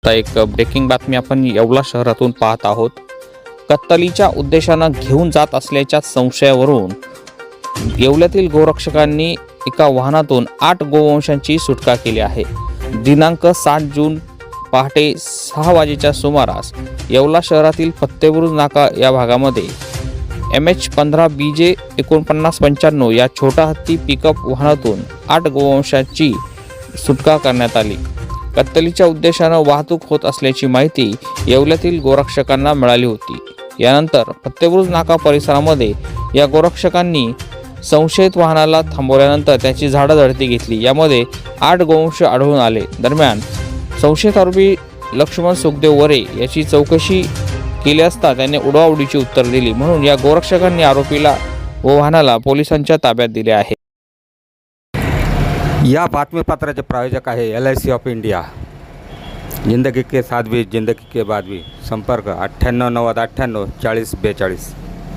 आता एक ब्रेकिंग बातमी आपण येवला शहरातून पाहत आहोत। कत्तलीच्या उद्देशानं घेऊन जात असल्याच्या संशयावरून येवल्यातील गोरक्षकांनी एका वाहनातून 8 गोवंशांची सुटका केली आहे। दिनांक 7 जून पहाटे 6 वाजेच्या सुमारास येवला शहरातील फत्तेबुरुज नाका या भागामध्ये MH15 BJ 4995 या छोटा हत्ती पिकअप वाहनातून 8 गोवंशांची सुटका करण्यात आली। कत्तलीच्या उद्देशानं वाहतूक होत असल्याची माहिती येवल्यातील गोरक्षकांना मिळाली होती। यानंतर फत्तेबुरुज नाका परिसरामध्ये या गोरक्षकांनी संशयित वाहनाला थांबवल्यानंतर त्याची झाडाझडती घेतली। यामध्ये 8 गोवंश आढळून आले। दरम्यान संशयित आरोपी लक्ष्मण सुखदेव वरे याची चौकशी केली असता त्याने उडवाउडीची उत्तर दिली, म्हणून या गोरक्षकांनी आरोपीला व वाहनाला पोलिसांच्या ताब्यात दिले आहे। या बातमीपत्राचे प्रायोजक आहे LIC ऑफ इंडिया। जिंदगी के साथ भी जिंदगी के बाद भी। संपर्क 98 90 98 40 42।